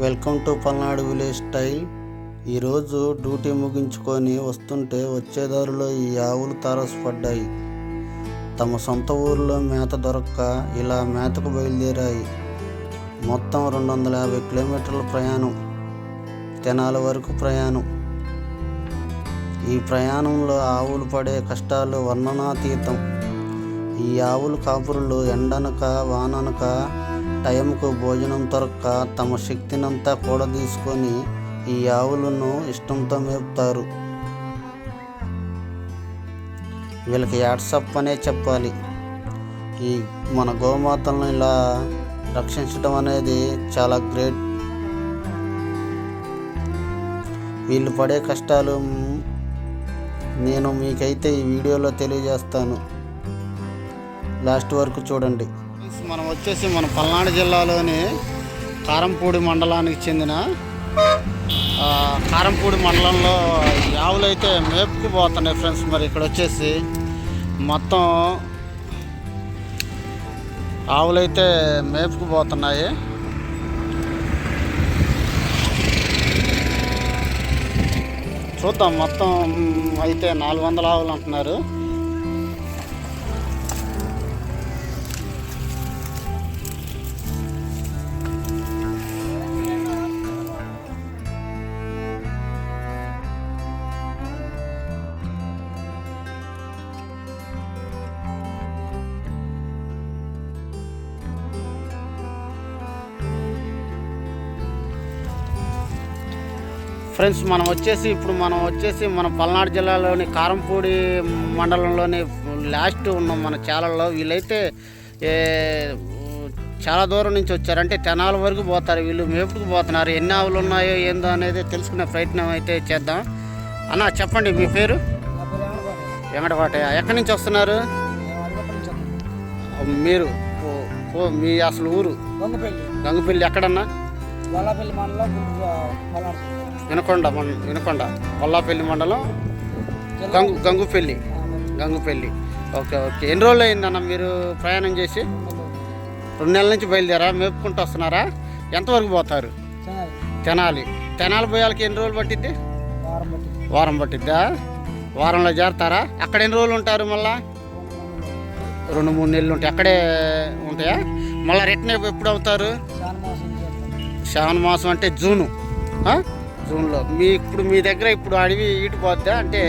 Welcome to Palnadu village style. ఈరోజు duty ముగించుకొని వస్తుంటే వచ్చేదారిలో ఈ ఆవులు తారసపడ్డాయి. తమ సొంత ఊరిలో మేత దొరక్క ఇలా మేతకు బయలుదేరాయి. మొత్తం 250 కిలోమీటర్ల ప్రయాణం, తెనాలి వరకు ప్రయాణం. ఈ ప్రయాణంలో ఆవులు పడే కష్టాలు వర్ణనాతీతం. ఈ ఆవులు కాపురులు ఎండనక వాననక టైంకు భోజనం దొరక్క తమ శక్తినంతా కూడదీసుకొని ఈ ఆవులను ఇష్టంతో మేపుతారు. వీళ్ళకి యాడ్సప్ అనే చెప్పాలి. ఈ మన గోమాతలను ఇలా రక్షించడం అనేది చాలా గ్రేట్. వీళ్ళు పడే కష్టాలు నేను మీకైతే ఈ వీడియోలో తెలియజేస్తాను. లాస్ట్ వరకు చూడండి. మనం వచ్చేసి మన పల్నాడు జిల్లాలోని కారంపూడి మండలానికి చెందిన కారంపూడి మండలంలో ఆవులు అయితే మేపుకు పోతున్నాయి ఫ్రెండ్స్. మరి ఇక్కడ వచ్చేసి మొత్తం ఆవులైతే మేపుకు పోతున్నాయి. చూద్దాం. మొత్తం అయితే 400 ఆవులు అంటున్నారు. ఫ్రెండ్స్ మనం వచ్చేసి మన పల్నాడు జిల్లాలోని కారంపూడి మండలంలోని లాస్ట్ ఉన్న మన ఛానల్లో వీళ్ళైతే చాలా దూరం నుంచి వచ్చారు. అంటే తెనాలి వరకు పోతారు. వీళ్ళు మేపుకు పోతున్నారు. ఎన్ని ఆవులు ఉన్నాయో ఏందో అనేది తెలుసుకునే ప్రయత్నం అయితే చేద్దాం. అన్న చెప్పండి, మీ పేరు? వెంకటపాట. ఎక్కడి నుంచి వస్తున్నారు మీరు? మీ అసలు ఊరు? గంగుపల్లి. ఎక్కడన్నా? వినకొండ వల్లాపల్లి మండలం, గంగుపల్లి. ఓకే. ఎన్ని రోజులు అయిందన్న మీరు ప్రయాణం చేసి? 2 నెలల నుంచి బయలుదేరా మేపుకుంటూ వస్తున్నారా? ఎంతవరకు పోతారు? తెనాలి పోయాలకి ఎన్ని రోజులు పట్టిద్ది? వారం పట్టిద్దా? వారంలో చేరతారా? అక్కడ ఎన్ని రోజులు ఉంటారు? మళ్ళా 2-3 నెలలు ఉంటాయి. అక్కడే ఉంటాయా? మళ్ళీ రిటర్న్ ఎప్పుడు అవుతారు? శ్రావణ మాసం అంటే జూన్లో. మీ దగ్గర ఇప్పుడు అడవి ఈటిపోద్దా? అంటే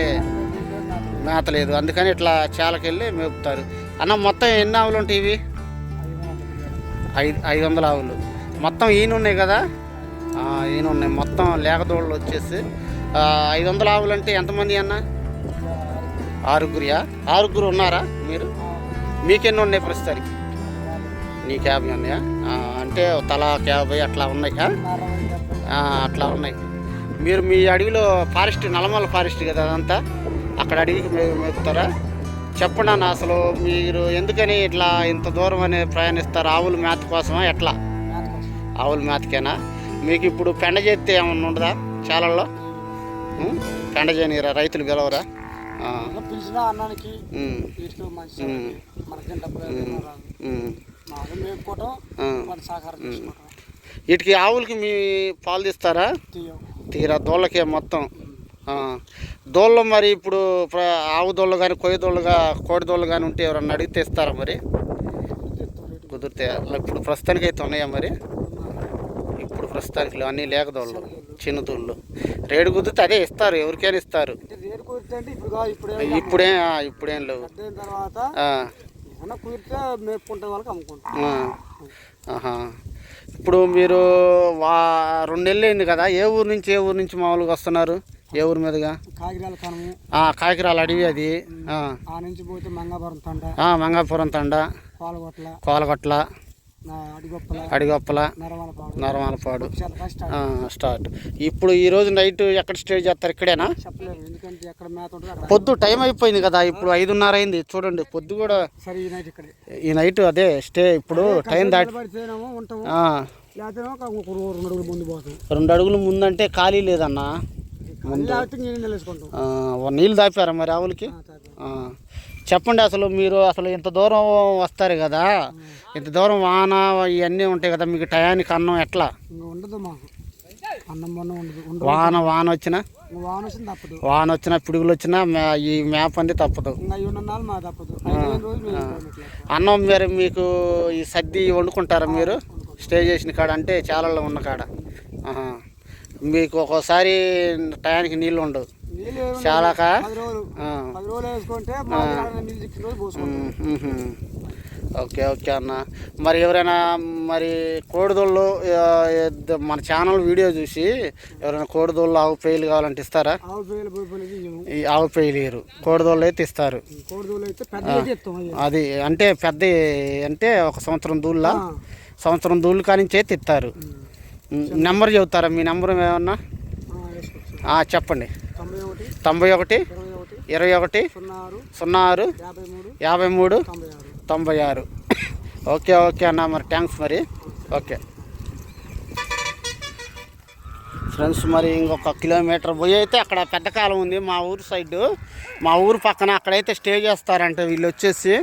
మేత లేదు, అందుకని ఇట్లా చాలకెళ్ళి మేపుతారు. అన్న మొత్తం ఎన్ని ఆవులు ఉంటాయి ఇవి? 500 ఆవులు మొత్తం. ఉన్నాయి కదా, ఉన్నాయి మొత్తం. లేకదోళ్ళు వచ్చేసి 500 ఆవులు అంటే ఎంతమంది అన్న? 6 ఉన్నారా మీరు? మీకెన్ని ఉన్నాయి ప్రస్తుతానికి? నీకు 50 ఉన్నాయా? అంటే తలా 50 అట్లా ఉన్నాయి. అట్లా ఉన్నాయి. మీరు మీ అడవిలో ఫారెస్ట్, నల్లమల్ల ఫారెస్ట్ కదా అదంతా, అక్కడ అడవికి మేపుతారా? చెప్పండి అన్న, అసలు మీరు ఎందుకని ఇట్లా ఇంత దూరం అనేది ప్రయాణిస్తారు? ఆవుల మేత కోసమా? ఎట్లా? ఆవుల మేతకేనా? మీకు ఇప్పుడు పెండ చేస్తే ఏమన్నా ఉండదా చాలల్లో? పెండ చేయనిరా? రైతులు గెలవరా? వీటికి ఆవులకి మీ పాలు తీస్తారా? తీరా దోళ్ళకే మొత్తం. దోళ్ళు మరి ఇప్పుడు ఆవు దోళ్ళు కానీ కోడి దోళ్ళు కానీ ఉంటే ఎవరన్నా అడిగితే ఇస్తారా మరి? కుదిరితే. ఇప్పుడు ప్రస్తుతానికి అయితే ఉన్నాయా మరి? ఇప్పుడు ప్రస్తుతానికి అన్నీ లేకదోళ్ళు, చిన్న దోళ్ళు. రేటు కుదిరితే అదే ఇస్తారు, ఎవరికైనా ఇస్తారు. ఇప్పుడేం లేవు. ఇప్పుడు మీరు 2 నెలలు అయింది కదా, ఏ ఊరు నుంచి మామూలుగా వస్తున్నారు? ఏ ఊరు మీదుగా? కాకిరాల అడవి అది. మంగాపురం తండ, కోలగొట్ల, అడిగొప్పల, నరవాలపాడు స్టార్ట్. ఇప్పుడు ఈరోజు నైట్ ఎక్కడ స్టే చేస్తారు? ఇక్కడేనా? పొద్దు టైం అయిపోయింది కదా, ఇప్పుడు 5:30 అయింది. చూడండి, పొద్దు కూడా. ఈ నైట్ అదే స్టే. ఇప్పుడు టైం దాటి 2 అడుగులు ముందంటే ఖాళీ లేదన్నా. నీళ్ళు దాపారా మరి ఆవులకి? చెప్పండి, అసలు మీరు అసలు ఇంత దూరం వస్తారు కదా, ఇంత దూరం వాన ఇవన్నీ ఉంటాయి కదా, మీకు టయానికి అన్నం ఎట్లా? ఉండదు మాకు అన్నం ఉండదు. వాన వచ్చినా తప్పదు, వాన వచ్చినా పిడుగులు వచ్చినా ఈ మేప అంది తప్పదు. అన్నం మరి మీకు ఈ సద్ది వండుకుంటారా మీరు స్టే చేసిన కాడ, అంటే చాలలో ఉన్న కాడ? మీకు ఒక్కోసారి టయానికి నీళ్ళు ఉండవు చాలాక. ఓకే ఓకే అన్న. మరి ఎవరైనా మరి కోడిదోళ్ళు మన ఛానల్ వీడియో చూసి ఎవరైనా కోడిదోళ్ళు ఆవు పేయలు కావాలంటే ఇస్తారా? ఈ ఆవు పేయలు ఇయ్యరు, కోడిదోళ్ళు అయితే ఇస్తారు. అది అంటే పెద్ద అంటే ఒక సంవత్సరం దూళ్ళు కానించి అయితే ఇస్తారు. నెంబర్ చెబుతారా? మీ నెంబర్ ఏమన్నా చెప్పండి. 91 21 06 53 96. ఓకే ఓకే అన్న, మరి థ్యాంక్స్ మరి. ఓకే ఫ్రెండ్స్, మరి ఇంకొక కిలోమీటర్ పోయి అయితే అక్కడ పెద్ద కాలం ఉంది మా ఊరు సైడు, మా ఊరు పక్కన. అక్కడైతే స్టే చేస్తారంట వీళ్ళు వచ్చేసి.